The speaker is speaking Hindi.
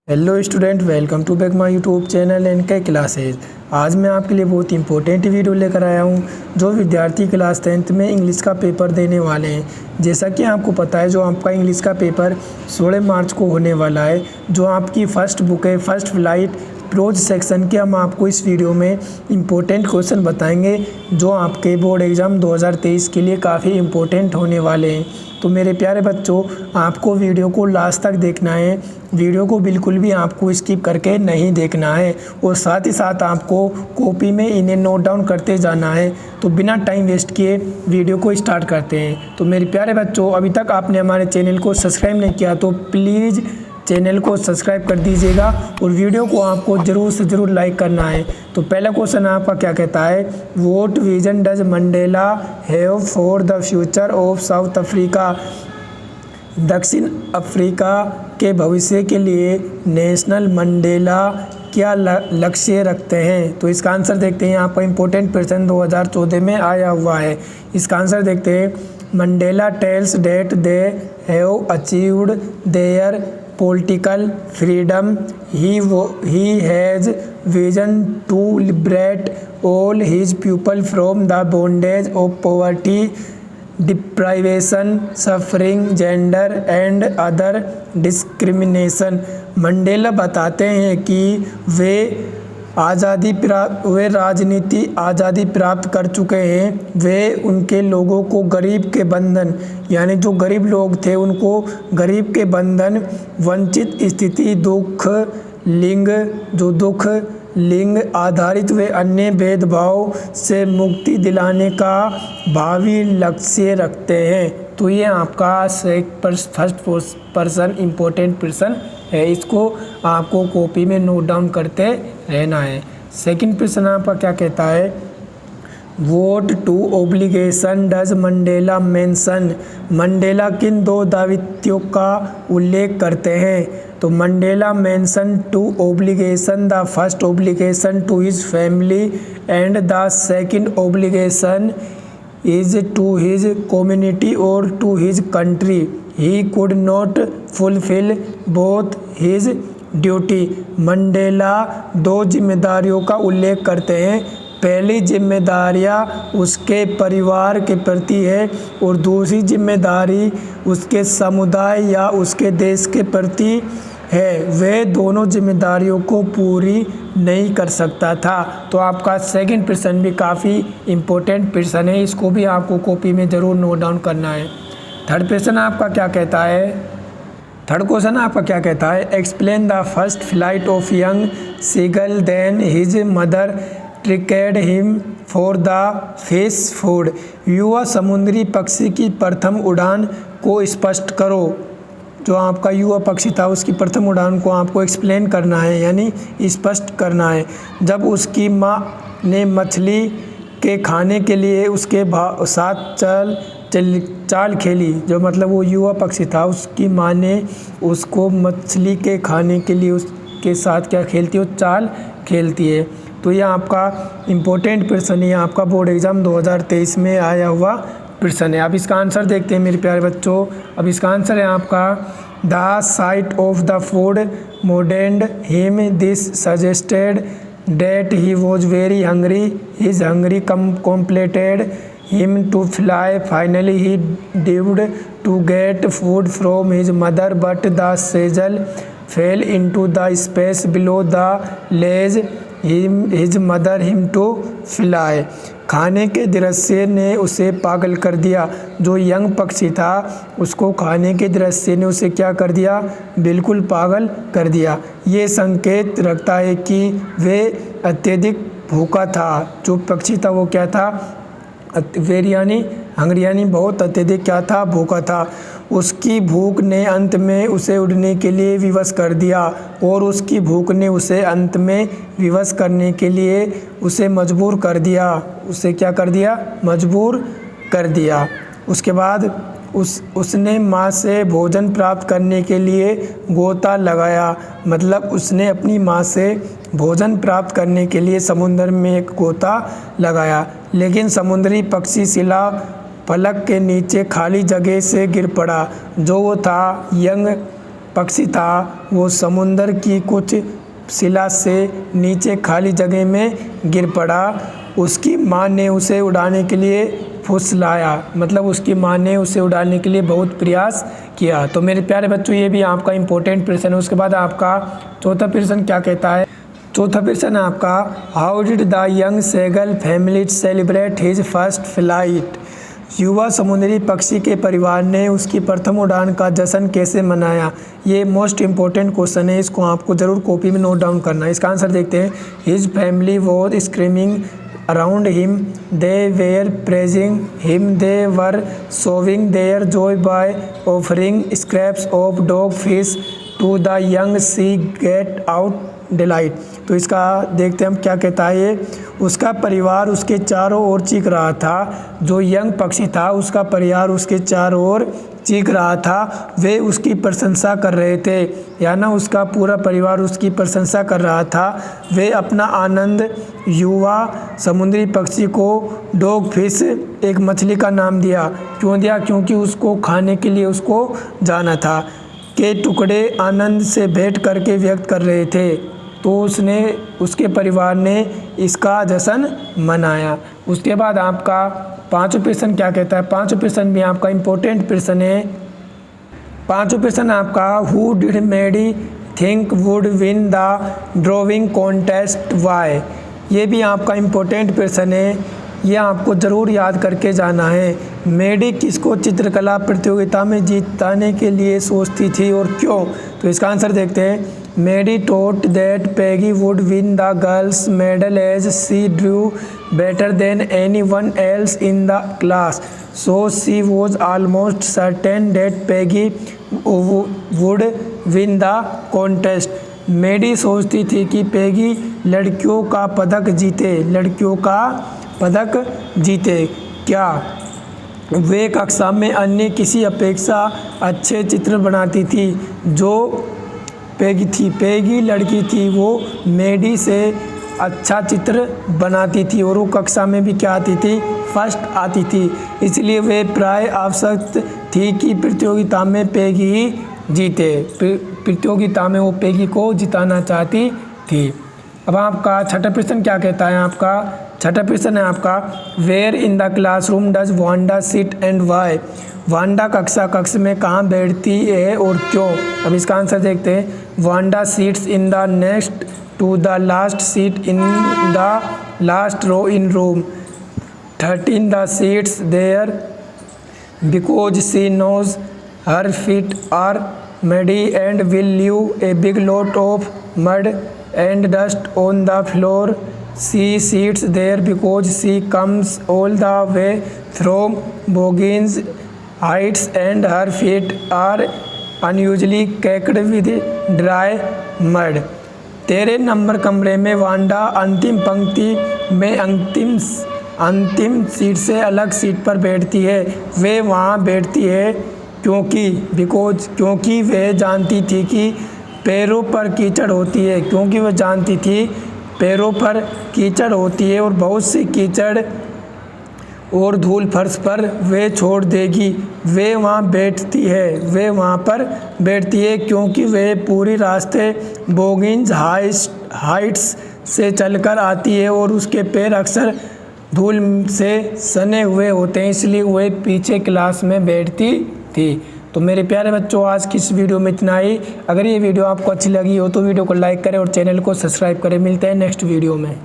Hello student, welcome to back my YouTube channel and K classes. आज मैं आपके लिए बहुत इंपॉर्टेंट वीडियो लेकर आया हूं जो विद्यार्थी क्लास 10th में इंग्लिश का पेपर देने वाले हैं। जैसा कि आपको पता है, जो आपका इंग्लिश का पेपर 16 मार्च को होने वाला है। जो आपकी फर्स्ट बुक है फर्स्ट फ्लाइट प्रोज सेक्शन के, हम आपको इस वीडियो में इम्पोर्टेंट क्वेश्चन बताएंगे जो आपके बोर्ड एग्ज़ाम 2023 के लिए काफ़ी इम्पोर्टेंट होने वाले हैं। तो मेरे प्यारे बच्चों, आपको वीडियो को लास्ट तक देखना है। वीडियो को बिल्कुल भी आपको स्किप करके नहीं देखना है और साथ ही साथ आपको कॉपी में इन्हें नोट डाउन करते जाना है। तो बिना टाइम वेस्ट किए वीडियो को स्टार्ट करते हैं। तो मेरे प्यारे बच्चों, अभी तक आपने हमारे चैनल को सब्सक्राइब नहीं किया तो प्लीज़ चैनल को सब्सक्राइब कर दीजिएगा और वीडियो को आपको ज़रूर से ज़रूर लाइक करना है। तो पहला क्वेश्चन आपका क्या कहता है, what vision does Mandela have for the future of south Africa. दक्षिण अफ्रीका के भविष्य के लिए नेशनल मंडेला क्या लक्ष्य रखते हैं। तो इसका आंसर देखते हैं। यहाँ पर इंपॉर्टेंट प्रश्न 2014 में आया हुआ है। इसका आंसर देखते हैं। Mandela tells that they have achieved their political freedom. He has vision to liberate all his people from the bondage of poverty, deprivation, suffering, gender and other discrimination. Mandela बताते हैं कि वे राजनीति आज़ादी प्राप्त कर चुके हैं। वे उनके लोगों को गरीब के बंधन, यानी जो गरीब लोग थे उनको गरीब के बंधन, वंचित स्थिति, दुख लिंग आधारित व अन्य भेदभाव से मुक्ति दिलाने का भावी लक्ष्य रखते हैं। तो ये आपका फर्स्ट पर्सन इम्पोर्टेंट पर्सन है। इसको आपको कॉपी में नोट डाउन करते रहना है। सेकंड प्रश्न आपका क्या कहता है, what two obligation does Mandela mention. Mandela किन दो दायित्वों का उल्लेख करते हैं। तो Mandela mention two obligation, the first obligation to his family and the second obligation is to his community or to his country. He could not fulfill both his duty. Mandela दो जिम्मेदारियों का उल्लेख करते हैं। पहली जिम्मेदारियां उसके परिवार के प्रति है और दूसरी जिम्मेदारी उसके समुदाय या उसके देश के प्रति है। वे दोनों जिम्मेदारियों को पूरी नहीं कर सकता था। तो आपका सेकंड प्रश्न भी काफ़ी इम्पोर्टेंट प्रश्न है। इसको भी आपको कॉपी में ज़रूर नोट डाउन करना है। थर्ड प्रश्न आपका क्या कहता है, थर्ड क्वेश्चन आपका क्या कहता है, explain the first flight of young seagull then his mother tricked him for the fish food. युवा समुद्री पक्षी की प्रथम उड़ान को स्पष्ट करो। जो आपका युवा पक्षी था उसकी प्रथम उड़ान को आपको एक्सप्लेन करना है, यानी स्पष्ट करना है। जब उसकी माँ ने मछली के खाने के लिए उसके साथ चाल खेली, जो मतलब वो युवा पक्षी था, उसकी माँ ने उसको मछली के खाने के लिए उसके साथ क्या खेलती है, चाल खेलती है। तो ये आपका इम्पोर्टेंट प्रश्न है, आपका बोर्ड एग्ज़ाम 2023 में आया हुआ प्रश्न है। अब इसका आंसर देखते हैं मेरे प्यारे बच्चों। अब इसका आंसर है आपका, the sight of the food maddened him this suggested that he was very hungry, his hungry completed him to fly, finally he dived to get food from his mother but the seagull fell into the space below the ledge his mother him to fly. खाने के दृश्य ने उसे पागल कर दिया। जो यंग पक्षी था उसको खाने के दृश्य ने उसे क्या कर दिया, बिल्कुल पागल कर दिया। ये संकेत रखता है कि वे अत्यधिक भूखा था। जो पक्षी था वो क्या था, वेरियानी हंगरियानी बहुत अत्यधिक क्या था, भूखा था। उसकी भूख ने अंत में उसे उड़ने के लिए विवश कर दिया और उसकी भूख ने उसे अंत में विवश करने के लिए उसे मजबूर कर दिया। उसे क्या कर दिया, मजबूर कर दिया। उसके बाद उसने माँ से भोजन प्राप्त करने के लिए गोता लगाया। मतलब उसने अपनी माँ से भोजन प्राप्त करने के लिए समुद्र में एक गोता लगाया, लेकिन समुद्री पक्षी शिला फलक के नीचे खाली जगह से गिर पड़ा। जो वो था यंग पक्षी था वो समुद्र की कुछ शिला से नीचे खाली जगह में गिर पड़ा। उसकी माँ ने उसे उड़ाने के लिए फुसलाया, मतलब उसकी माँ ने उसे उड़ाने के लिए बहुत प्रयास किया। तो मेरे प्यारे बच्चों ये भी आपका इम्पोर्टेंट प्रश्न है। उसके बाद आपका चौथा प्रश्न क्या कहता है। चौथा प्रश्न है आपका, how did the young seagull family celebrate his first flight. युवा समुद्री पक्षी के परिवार ने उसकी प्रथम उड़ान का जश्न कैसे मनाया। ये मोस्ट इम्पोर्टेंट क्वेश्चन है, इसको आपको ज़रूर कॉपी में नोट डाउन करना है। इसका आंसर देखते हैं। His family was screaming around him, they were praising him, they were showing their joy by offering scraps of dog fish to the young seagull out delight. तो इसका देखते हैं हम क्या कहता है ये। उसका परिवार उसके चारों ओर चीख रहा था। जो यंग पक्षी था उसका परिवार उसके चारों ओर चीख रहा था, वे उसकी प्रशंसा कर रहे थे, या ना उसका पूरा परिवार उसकी प्रशंसा कर रहा था। वे अपना आनंद युवा समुद्री पक्षी को डॉग फिश, एक मछली का नाम दिया। क्यों दिया? क्योंकि उसको खाने के लिए उसको जाना था, के टुकड़े आनंद से भेंट करके व्यक्त कर रहे थे। तो उसके परिवार ने इसका जश्न मनाया। उसके बाद आपका पांचवा प्रश्न क्या कहता है। पांचवा प्रश्न भी आपका इम्पोर्टेंट प्रश्न है। पांचवा प्रश्न आपका, who did Maddie think would win the drawing contest why. ये भी आपका इम्पोर्टेंट प्रश्न है, ये आपको ज़रूर याद करके जाना है। मेडी किसको चित्रकला प्रतियोगिता में जीताने के लिए सोचती थी और क्यों। तो इसका आंसर देखते हैं। Maddie thought that Peggy would win the girls medal as she drew better than anyone else in the class, so she was almost certain that Peggy would win the contest. Maddie सोचती थी कि पैगी लड़कियों का पदक जीते। क्या वे कक्षा में अन्य किसी अपेक्षा अच्छे चित्र बनाती थी। जो पैगी लड़की थी वो मेडी से अच्छा चित्र बनाती थी और वो कक्षा में भी क्या आती थी, फर्स्ट आती थी। इसलिए वे प्राय आवश्यक थी कि प्रतियोगिता में पैगी ही जीते। प्रतियोगिता में वो पैगी को जिताना चाहती थी। अब आपका छठा प्रश्न क्या कहता है। आपका छठा प्रश्न है आपका, where in the classroom does Wanda sit and why. Wanda कक्ष में कहाँ बैठती है और क्यों। अब इसका आंसर देखते हैं। Wanda sits in the next to the last seat in the last row in room 13 the sits there because she knows her feet are muddy and will leave a big lot of mud and dust on the floor. She sits there because she comes all the way from Boggins Heights and her feet are unusually caked with dry mud. तेरे नंबर कमरे में वांडा अंतिम पंक्ति में अंतिम सीट से अलग सीट पर बैठती है। वे वहाँ बैठती है क्योंकि वह जानती थी कि पैरों पर कीचड़ होती है और बहुत सी कीचड़ और धूल फर्श पर वे छोड़ देगी। वे वहाँ पर बैठती है क्योंकि वे पूरी रास्ते बोगिंस हाइट्स से चलकर आती है और उसके पैर अक्सर धूल से सने हुए होते हैं, इसलिए वे पीछे क्लास में बैठती थी। तो मेरे प्यारे बच्चों, आज की इस वीडियो में इतना ही। अगर ये वीडियो आपको अच्छी लगी हो तो वीडियो को लाइक करें और चैनल को सब्सक्राइब करें। मिलते हैं नेक्स्ट वीडियो में।